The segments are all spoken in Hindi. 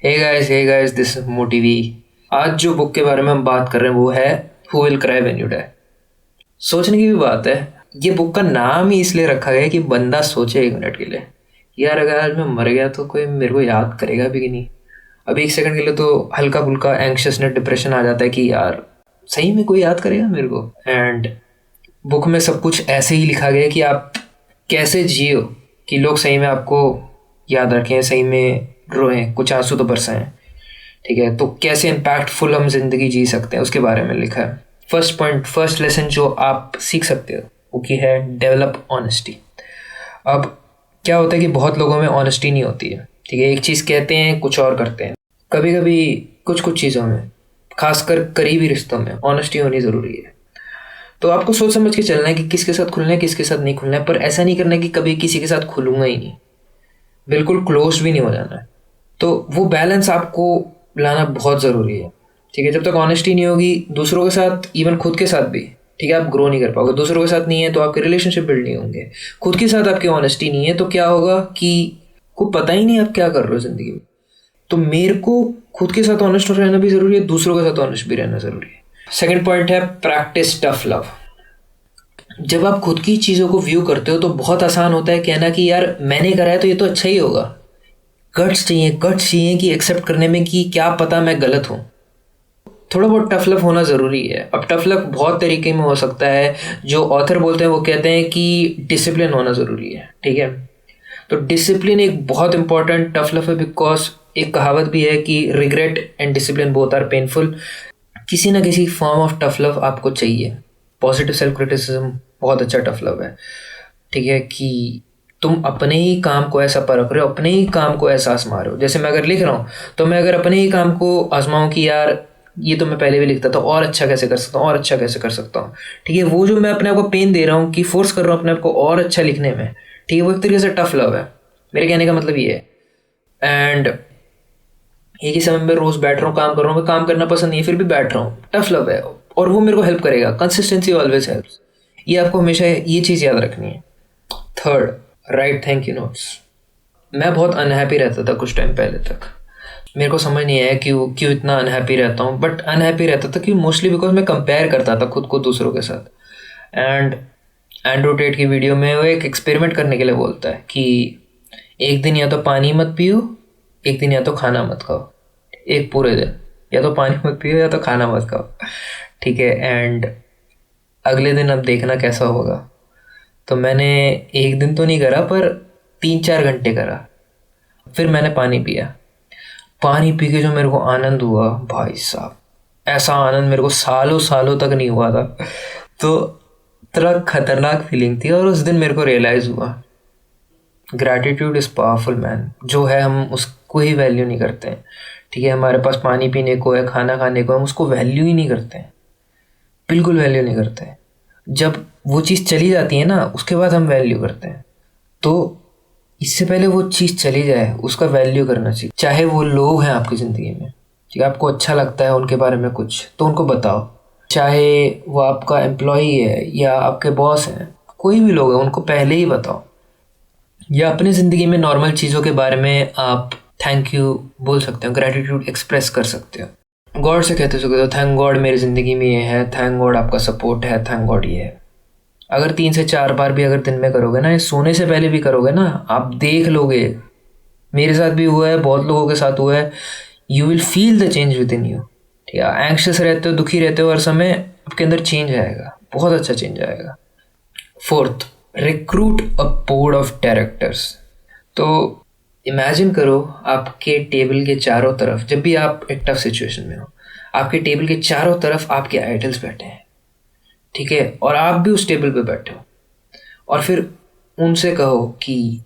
Hey guys, this is Motivi. आज जो बुक के बारे में हम बात कर रहे हैं वो है who will cry when you die. सोचने की भी बात है, ये बुक का नाम ही इसलिए रखा गया है कि बंदा सोचे एक मिनट के लिए, यार अगर आज मैं मर गया तो कोई मेरे को याद करेगा भी कि नहीं। अभी एक सेकंड के लिए तो हल्का फुल्का एंग्शियसनेस, डिप्रेशन आ जाता है कि यार सही में कोई याद करेगा मेरे को। एंड बुक में सब कुछ ऐसे ही लिखा गया है कि आप कैसे जियो कि लोग सही में आपको याद रखें, सही में रोएं, कुछ आंसू तो बरसाएं। ठीक है, तो कैसे इम्पैक्टफुल हम जिंदगी जी सकते हैं उसके बारे में लिखा है। फर्स्ट पॉइंट, फर्स्ट लेसन जो आप सीख सकते हो वो की है डेवलप ऑनेस्टी। अब क्या होता है कि बहुत लोगों में ऑनेस्टी नहीं होती है। ठीक है, एक चीज़ कहते हैं, कुछ और करते हैं। कभी कभी कुछ चीज़ों में, खासकर करीबी रिश्तों में, ऑनेस्टी होनी ज़रूरी है। तो आपको सोच समझ के चलना है कि किसके साथ खुलना है, किसके साथ नहीं खुलना है, पर ऐसा नहीं करना है कि कभी किसी के साथ खुलूंगा ही नहीं, बिल्कुल क्लोज भी नहीं हो जाना है। तो वो बैलेंस आपको लाना बहुत ज़रूरी है। ठीक है, जब तक ऑनेस्टी नहीं होगी दूसरों के साथ, इवन खुद के साथ भी, ठीक है, आप ग्रो नहीं कर पाओगे। दूसरों के साथ नहीं है तो आपके रिलेशनशिप बिल्ड नहीं होंगे। खुद के साथ आपकी ऑनेस्टी नहीं है तो क्या होगा कि को पता ही नहीं आप क्या कर रहे हो ज़िंदगी में। तो मेरे को खुद के साथ ऑनेस्ट रहना भी ज़रूरी है, दूसरों के साथ ऑनेस्ट भी रहना ज़रूरी है। सेकेंड पॉइंट है प्रैक्टिस टफ लव। जब आप खुद की चीज़ों को व्यू करते हो तो बहुत आसान होता है कहना कि यार मैंने करा है तो ये तो अच्छा ही होगा। गट्स चाहिए कि एक्सेप्ट करने में कि क्या पता मैं गलत हूँ। थोड़ा बहुत टफ लव होना ज़रूरी है। अब टफ लव बहुत तरीके में हो सकता है। जो ऑथर बोलते हैं वो कहते हैं कि डिसिप्लिन होना ज़रूरी है। ठीक है, तो डिसिप्लिन एक बहुत इंपॉर्टेंट टफ लव है, बिकॉज एक कहावत भी है कि regret and discipline both are painful. किसी ना किसी फॉर्म ऑफ टफ लव आपको चाहिए। पॉजिटिव सेल्फ क्रिटिसिज्म बहुत अच्छा टफ लव है। ठीक है, कि तुम अपने ही काम को ऐसा परख रहे हो, अपने ही काम को ऐसा आजमा रहे हो। जैसे मैं अगर लिख रहा हूँ तो मैं अगर अपने ही काम को आजमाऊँ कि यार ये तो मैं पहले भी लिखता था, और अच्छा कैसे कर सकता हूँ, और अच्छा कैसे कर सकता हूँ। ठीक है, वो जो मैं अपने आप को पेन दे रहा हूँ कि फोर्स कर रहा हूँ अपने आप को और अच्छा लिखने में, ठीक है, वो एक तरीके से टफ लव है। मेरे कहने का मतलब ये है। एंड एक ही समय में रोज बैठ रहा हूँ, काम कर रहा हूँ, मैं काम करना पसंद नहीं है फिर भी बैठ रहा हूँ, टफ लव है, और वो मेरे को हेल्प करेगा। Consistency always helps. ये आपको हमेशा ये चीज़ याद रखनी है। Third, right thank you notes. मैं बहुत अनहैप्पी रहता था कुछ टाइम पहले तक। मेरे को समझ नहीं आया क्यों इतना अनहैप्पी रहता हूँ, बट अनहैप्पी रहता था कि मोस्टली बिकॉज मैं कंपेयर करता था खुद को दूसरों के साथ। एंड एंड्रू टेट की वीडियो में वो एक एक्सपेरिमेंट करने के लिए बोलता है कि एक दिन या तो पानी मत पियो, एक दिन या तो खाना मत खाओ। एक पूरे दिन या तो पानी मत पियो या तो खाना मत खाओ। ठीक है, एंड अगले दिन अब देखना कैसा होगा। तो मैंने एक दिन तो नहीं करा पर 3-4 घंटे करा। फिर मैंने पानी पिया। पानी पी के जो मेरे को आनंद हुआ भाई साहब, ऐसा आनंद मेरे को सालों सालों तक नहीं हुआ था। तो इतना खतरनाक फीलिंग थी। और उस दिन मेरे को रियलाइज़ हुआ ग्रैटिट्यूड इज़ पावरफुल मैन। जो है हम उसको ही वैल्यू नहीं करते हैं। ठीक है, हमारे पास पानी पीने को है, खाना खाने को, हम उसको वैल्यू ही नहीं करते हैं, बिल्कुल वैल्यू नहीं करते हैं। जब वो चीज़ चली जाती है ना उसके बाद हम वैल्यू करते हैं। तो इससे पहले वो चीज़ चली जाए उसका वैल्यू करना चाहिए। चाहे वो लोग हैं आपकी ज़िंदगी में, ठीक है, आपको अच्छा लगता है उनके बारे में कुछ तो उनको बताओ। चाहे वो आपका एम्प्लॉई है या आपके बॉस हैं, कोई भी लोग हैं, उनको पहले ही बताओ। या अपनी ज़िंदगी में नॉर्मल चीज़ों के बारे में आप थैंक यू बोल सकते हो, ग्रैटिट्यूड एक्सप्रेस कर सकते हो। गॉड से कहते सकते हो थैंक गॉड मेरी ज़िंदगी में ये है, थैंक गॉड आपका सपोर्ट है, थैंक गॉड ये है। अगर 3 से 4 बार भी अगर दिन में करोगे ना, सोने से पहले भी करोगे ना, आप देख लोगे। मेरे साथ भी हुआ है, बहुत लोगों के साथ हुआ है। You will feel the change with in you. ठीक है, एंक्शस रहते हो, दुखी रहते हो, हर समय आपके अंदर चेंज आएगा, बहुत अच्छा चेंज आएगा। Fourth, recruit a board of directors. तो इमेजिन करो आपके टेबल के चारों तरफ, जब भी आप एक टफ सिचुएशन में हो, आपके टेबल के चारों तरफ आपके आइडल्स बैठे हैं। ठीक है, और आप भी उस टेबल पे बैठे हो, और फिर उनसे कहो कि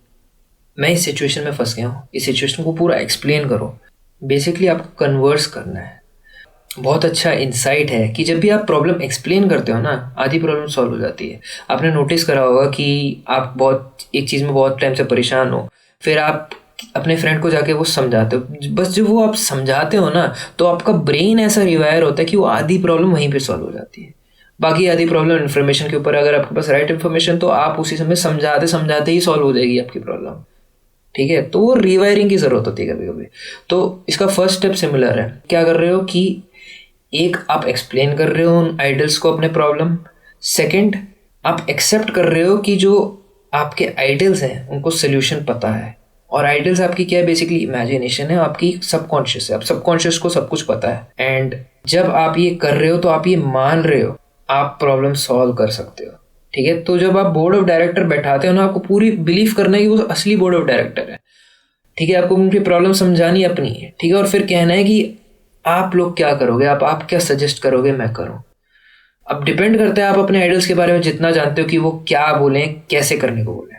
मैं इस सिचुएशन में फंस गया हूँ, इस सिचुएशन को पूरा एक्सप्लेन करो। बेसिकली आपको कन्वर्स करना है। बहुत अच्छा इंसाइट है कि जब भी आप प्रॉब्लम एक्सप्लेन करते हो ना, आधी प्रॉब्लम सॉल्व हो जाती है। आपने नोटिस करा होगा कि आप बहुत एक चीज़ में बहुत टाइम से परेशान हो, फिर आप अपने फ्रेंड को जाके वो समझाते हो। बस जब वो आप समझाते हो ना तो आपका ब्रेन ऐसा रिवायर होता है कि वो आधी प्रॉब्लम वहीं पे सॉल्व हो जाती है। बाकी आधी प्रॉब्लम इन्फॉर्मेशन के ऊपर, अगर आपके पास राइट इन्फॉर्मेशन तो आप उसी समय समझाते समझाते ही सॉल्व हो जाएगी आपकी प्रॉब्लम। ठीक है, तो वो रिवायरिंग की ज़रूरत होती है कभी कभी। तो इसका फर्स्ट स्टेप सिमिलर है। क्या कर रहे हो कि एक, आप एक्सप्लेन कर रहे हो उन आइडल्स को अपने प्रॉब्लम। सेकंड, आप एक्सेप्ट कर रहे हो कि जो आपके आइडल्स हैं उनको सोल्यूशन पता है। और आइडल्स आपकी क्या है, बेसिकली इमेजिनेशन है, आपकी सबकॉन्शियस है। आप सबकॉन्शियस को सब कुछ पता है। एंड जब आप ये कर रहे हो तो आप ये मान रहे हो आप प्रॉब्लम सॉल्व कर सकते हो। ठीक है, तो जब आप बोर्ड ऑफ डायरेक्टर बैठाते हो ना, आपको पूरी बिलीव करना है कि वो असली बोर्ड ऑफ डायरेक्टर है। ठीक है, आपको उनकी प्रॉब्लम समझानी अपनी है। ठीक है, और फिर कहना है कि आप लोग क्या करोगे, आप क्या सजेस्ट करोगे मैं करूं। अब डिपेंड करता है आप अपने आइडल्स के बारे में जितना जानते हो कि वो क्या बोलें, कैसे करने को बोले।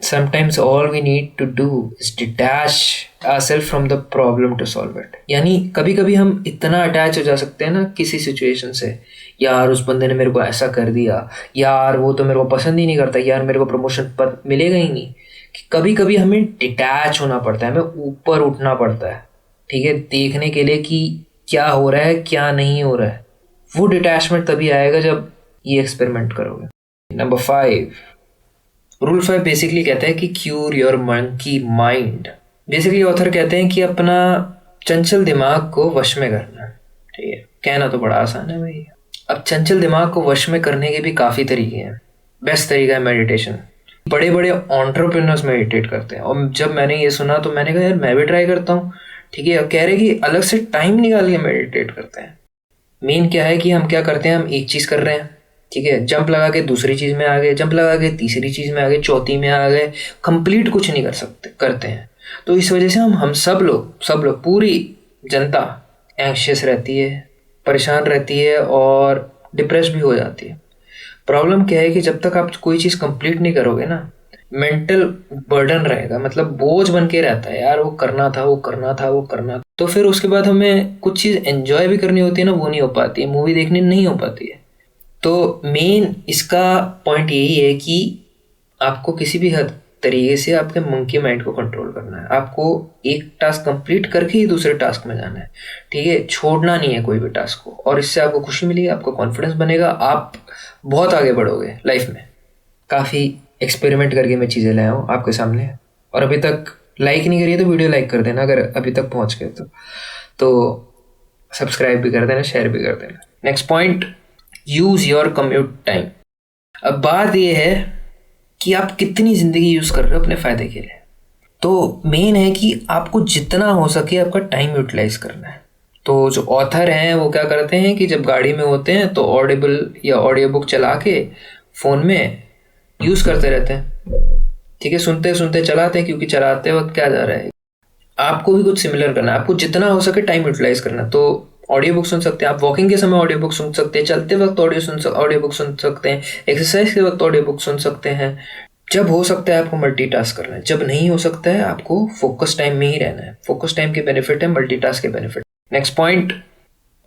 Sometimes all we need to do is detach ourselves from the problem to solve it. यानी कभी कभी हम इतना अटैच हो जा सकते हैं ना किसी सिचुएशन से, यार उस बंदे ने मेरे को ऐसा कर दिया, यार वो तो मेरे को पसंद ही नहीं करता, यार मेरे को प्रमोशन पर मिलेगा ही नहीं, कि कभी कभी हमें डिटैच होना पड़ता है, हमें ऊपर उठना पड़ता है। ठीक है, देखने के लिए कि क्या हो रहा है क्या नहीं हो रहा है। वो डिटैचमेंट तभी आएगा जब ये एक्सपेरिमेंट करोगे। नंबर 5, रूल 5 बेसिकली कहता है कि cure your monkey mind. Basically author कहते हैं कि अपना चंचल दिमाग को वश में करना। ठीक है, कहना तो बड़ा आसान है भाई। अब चंचल दिमाग को वश में करने के भी काफ़ी तरीके हैं। बेस्ट तरीका है मेडिटेशन। बड़े बड़े एंटरप्रेन्योर्स मेडिटेट करते हैं, और जब मैंने ये सुना तो मैंने कहा यार मैं भी ट्राई करता हूँ। ठीक है, कह रहे कि अलग से टाइम निकाल के मेडिटेट करते हैं। मेन क्या है कि हम क्या करते हैं, हम एक चीज़ कर रहे हैं, ठीक है, जंप लगा के दूसरी चीज़ में आ गए, जंप लगा के तीसरी चीज़ में आ गए, चौथी में आ गए, कंप्लीट कुछ नहीं कर सकते करते हैं। तो इस वजह से हम सब लोग पूरी जनता एंग्शियस रहती है, परेशान रहती है और डिप्रेस भी हो जाती है। प्रॉब्लम क्या है कि जब तक आप कोई चीज़ कंप्लीट नहीं करोगे ना, मेंटल बर्डन रहेगा, मतलब बोझ बन के रहता है, यार वो करना था वो करना था वो करना था। तो फिर उसके बाद हमें कुछ चीज़ एंजॉय भी करनी होती है ना, वो नहीं हो पाती है, मूवी देखनी नहीं हो पाती है। तो मेन इसका पॉइंट यही है कि आपको किसी भी हद तरीके से आपके मंकी माइंड को कंट्रोल करना है। आपको एक टास्क कंप्लीट करके ही दूसरे टास्क में जाना है। ठीक है, छोड़ना नहीं है कोई भी टास्क को, और इससे आपको खुशी मिलेगी, आपको कॉन्फिडेंस बनेगा, आप बहुत आगे बढ़ोगे लाइफ में। काफ़ी एक्सपेरिमेंट करके मैं चीज़ें लाया हूँ आपके सामने, और अभी तक लाइक नहीं करिए तो वीडियो लाइक कर देना अगर अभी तक पहुँच गए तो सब्सक्राइब भी कर देना, शेयर भी कर देना। Next point, use your commute time. अब बात यह है कि आप कितनी ज़िंदगी यूज़ कर रहे हो अपने फ़ायदे के लिए। तो मेन है कि आपको जितना हो सके आपका टाइम यूटिलाइज करना है। तो जो ऑथर हैं वो क्या करते हैं कि जब गाड़ी में होते हैं तो ऑडिबल या ऑडियो बुक चला के फ़ोन में यूज़ करते रहते हैं। ठीक है, सुनते सुनते चलाते हैं, क्योंकि चलाते वक्त क्या जा रहा है। आपको भी कुछ सिमिलर करना है, आपको जितना हो सके टाइम यूटिलाइज करना। तो ऑडियो बुक सुन सकते हैं आप, वॉकिंग के समय ऑडियो बुक सुन सकते हैं, चलते वक्त ऑडियो बुक सुन सकते हैं, एक्सरसाइज के वक्त ऑडियो बुक सुन सकते हैं। जब हो सकता है आपको मल्टीटास्क करना है, जब नहीं हो सकता है आपको फोकस टाइम में ही रहना है। फोकस टाइम के बेनिफिट है, मल्टीटास्क के बेनिफिट। नेक्स्ट पॉइंट,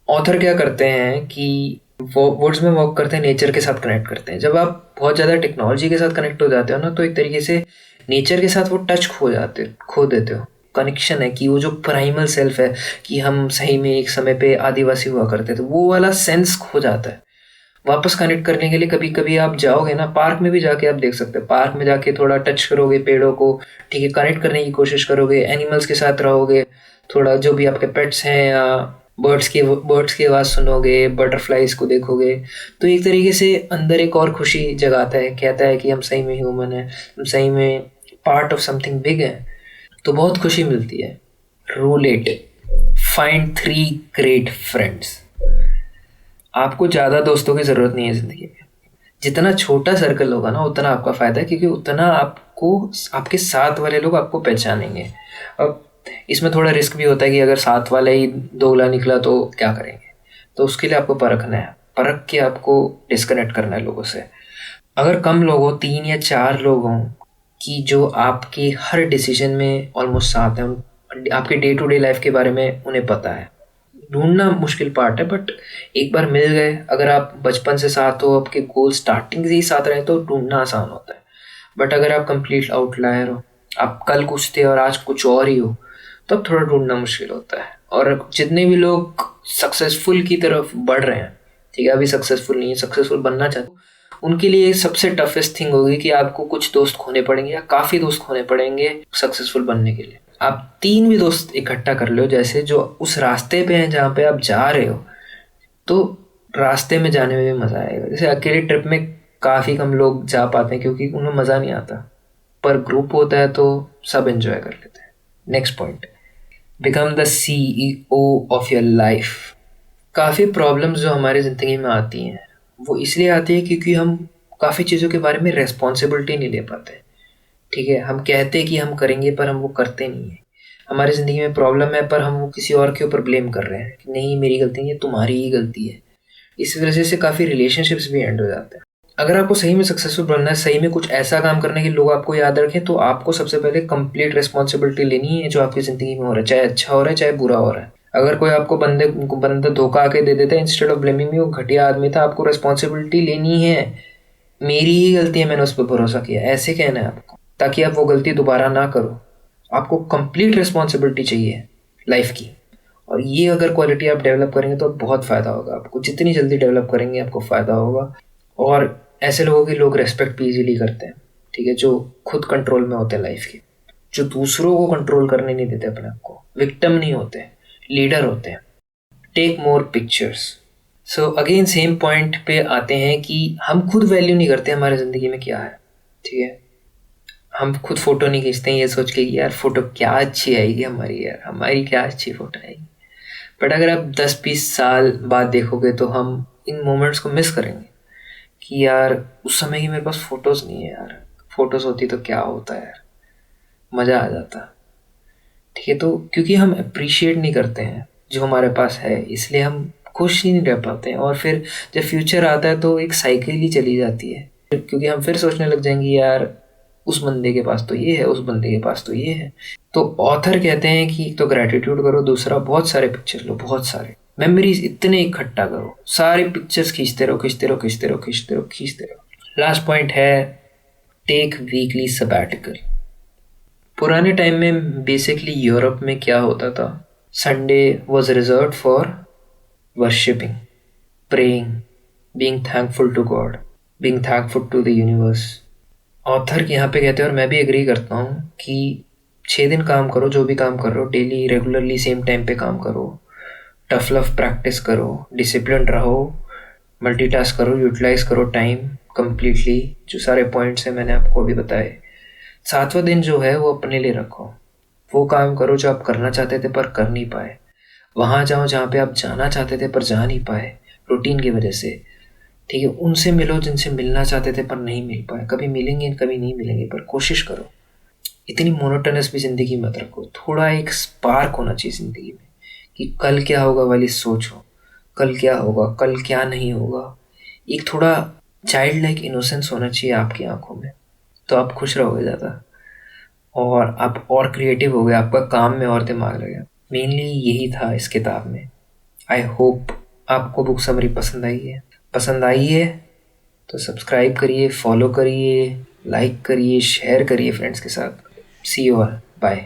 ऑथर क्या करते हैं कि वो वुड्स में वॉक करते हैं, नेचर के साथ कनेक्ट करते हैं। जब आप बहुत ज़्यादा टेक्नोलॉजी के साथ कनेक्ट हो जाते हो ना, तो एक तरीके से नेचर के साथ वो टच खो देते हो। कनेक्शन है कि वो जो प्राइमल सेल्फ है कि हम सही में एक समय पे आदिवासी हुआ करते थे, वो वाला सेंस खो जाता है। वापस कनेक्ट करने के लिए कभी कभी आप जाओगे ना, पार्क में भी जाके आप देख सकते हैं, पार्क में जाके थोड़ा टच करोगे पेड़ों को, ठीक है, कनेक्ट करने की कोशिश करोगे, एनिमल्स के साथ रहोगे, थोड़ा जो भी आपके पेट्स हैं या बर्ड्स की आवाज़ सुनोगे, बटरफ्लाइज को देखोगे, तो एक तरीके से अंदर एक और खुशी जगाता है, कहता है कि हम सही में ह्यूमन हैं, हम सही में पार्ट ऑफ समथिंग बिग है। तो बहुत खुशी मिलती है। Rule 8, find 3 great friends. आपको ज़्यादा दोस्तों की ज़रूरत नहीं है ज़िंदगी में। जितना छोटा सर्कल होगा ना उतना आपका फ़ायदा है, क्योंकि उतना आपको आपके साथ वाले लोग आपको पहचानेंगे। अब इसमें थोड़ा रिस्क भी होता है कि अगर साथ वाला ही दोगला निकला तो क्या करेंगे, तो उसके लिए आपको परखना है, परख के आपको डिस्कनेक्ट करना है लोगों से। अगर कम लोग हो, 3 या 4 लोग हों कि जो आपके हर डिसीजन में ऑलमोस्ट साथ हैं, आपके डे टू डे लाइफ के बारे में उन्हें पता है। ढूंढना मुश्किल पार्ट है, बट एक बार मिल गए, अगर आप बचपन से साथ हो, आपके गोल स्टार्टिंग से ही साथ रहे, तो ढूंढना आसान होता है। बट अगर आप कंप्लीट आउटलायर हो, आप कल कुछ थे और आज कुछ और ही हो, तब थोड़ा ढूंढना मुश्किल होता है। और जितने भी लोग सक्सेसफुल की तरफ बढ़ रहे हैं, ठीक है, अभी सक्सेसफुल नहीं है, सक्सेसफुल बनना चाहते हो, उनके लिए सबसे टफेस्ट थिंग होगी कि आपको कुछ दोस्त खोने पड़ेंगे या काफ़ी दोस्त खोने पड़ेंगे सक्सेसफुल बनने के लिए। आप 3 भी दोस्त इकट्ठा कर लो जैसे, जो उस रास्ते पे हैं जहाँ पे आप जा रहे हो, तो रास्ते में जाने में भी मज़ा आएगा। जैसे अकेले ट्रिप में काफ़ी कम लोग जा पाते हैं क्योंकि उन्हें मज़ा नहीं आता, पर ग्रुप होता है तो सब एंजॉय कर लेते हैं। Next point, become the CEO of your life. काफ़ी प्रॉब्लम्स जो हमारी ज़िंदगी में आती हैं वो इसलिए आती है क्योंकि हम काफ़ी चीज़ों के बारे में रेस्पॉन्सिबिलिटी नहीं ले पाते। ठीक है, हम कहते हैं कि हम करेंगे पर हम वो करते नहीं हैं। हमारी ज़िंदगी में प्रॉब्लम है पर हम वो किसी और के ऊपर ब्लेम कर रहे हैं कि नहीं मेरी गलती नहीं है, तुम्हारी ही गलती है। इस वजह से काफ़ी रिलेशनशिप्स भी एंड हो जाते हैं। अगर आपको सही में सक्सेसफुल बनना है, सही में कुछ ऐसा काम करना है कि लोग आपको याद रखें, तो आपको सबसे पहले कंप्लीट रिस्पॉन्सिबिलिटी लेनी है जो आपकी ज़िंदगी में हो रहा है, चाहे अच्छा हो रहा है चाहे बुरा हो रहा है। अगर कोई आपको बंदा धोखा आके दे देता है, इंस्टेड ऑफ ब्लेमिंग मी वो घटिया आदमी था, आपको रिस्पॉन्सिबिलिटी लेनी है, मेरी ही गलती है, मैंने उस पर भरोसा किया, ऐसे कहना है आपको, ताकि आप वो गलती दोबारा ना करो। आपको कंप्लीट रिस्पॉन्सिबिलिटी चाहिए लाइफ की, और ये अगर क्वालिटी आप डेवलप करेंगे तो बहुत फ़ायदा होगा आपको। जितनी जल्दी डेवलप करेंगे आपको फ़ायदा होगा। और ऐसे लोगों की लोग रेस्पेक्ट भी इजीली करते हैं, ठीक है, जो खुद कंट्रोल में होते हैं लाइफ के, जो दूसरों को कंट्रोल करने नहीं देते अपने आप को, विक्टिम नहीं होते, लीडर होते हैं। Take more pictures. So again same point पे आते हैं कि हम खुद वैल्यू नहीं करते हमारी ज़िंदगी में क्या है। ठीक है, हम खुद फ़ोटो नहीं खींचते हैं ये सोच के कि यार फ़ोटो क्या अच्छी आएगी हमारी, यार हमारी क्या अच्छी फ़ोटो आएगी। बट अगर आप 10-20 साल बाद देखोगे तो हम इन मोमेंट्स को मिस करेंगे कि यार उस समय की मेरे पास फ़ोटोज़ नहीं है, यार फ़ोटोज़ होती तो क्या होता है, यार मज़ा आ जाता। ठीक है, तो क्योंकि हम अप्रिशिएट नहीं करते हैं जो हमारे पास है, इसलिए हम खुश ही नहीं रह पाते हैं। और फिर जब फ्यूचर आता है तो एक साइकिल ही चली जाती है, क्योंकि हम फिर सोचने लग जाएंगे यार उस बंदे के पास तो ये है, उस बंदे के पास तो ये है। तो ऑथर कहते हैं कि तो ग्रैटिट्यूड करो, दूसरा बहुत सारे पिक्चर लो, बहुत सारे मेमोरीज इतने इकट्ठा करो, सारे पिक्चर्स खींचते रहो, खींचते रहो, खींचते रहो, खींचते रहो, खींचते रहो। लास्ट पॉइंट है टेक वीकली सबैटिकल। पुराने टाइम में बेसिकली यूरोप में क्या होता था, Sunday was reserved for worshipping, praying, being thankful to God, being thankful to the universe. Author यहाँ पे कहते हैं और मैं भी एग्री करता हूँ कि 6 दिन काम करो, जो भी काम कर रहे हो, डेली रेगुलरली सेम टाइम पे काम करो, टफ लव प्रैक्टिस करो, डिसिप्लिन रहो, मल्टीटास्क करो, यूटिलाइज करो टाइम कम्प्लीटली, जो सारे पॉइंट्स हैं मैंने आपको अभी बताए। 7वां दिन जो है वो अपने लिए रखो, वो काम करो जो आप करना चाहते थे पर कर नहीं पाए, वहाँ जाओ जहाँ पे आप जाना चाहते थे पर जा नहीं पाए रूटीन की वजह से। ठीक है, उनसे मिलो जिनसे मिलना चाहते थे पर नहीं मिल पाए, कभी मिलेंगे कभी नहीं मिलेंगे, पर कोशिश करो। इतनी मोनोटोनस भी ज़िंदगी मत रखो, थोड़ा एक स्पार्क होना चाहिए ज़िंदगी में कि कल क्या होगा वाली सोचो, कल क्या होगा, कल क्या नहीं होगा। एक थोड़ा चाइल्ड लाइक इनोसेंस होना चाहिए आपकी आंखों में, तो आप खुश रहोगे ज़्यादा और आप और क्रिएटिव हो गए, आपका काम में और दिमाग लगेगा। मेनली यही था इस किताब में। आई होप आपको बुक समरी पसंद आई है। पसंद आई है तो सब्सक्राइब करिए, फॉलो करिए, लाइक करिए, शेयर करिए फ्रेंड्स के साथ। सी यू ऑल, बाय।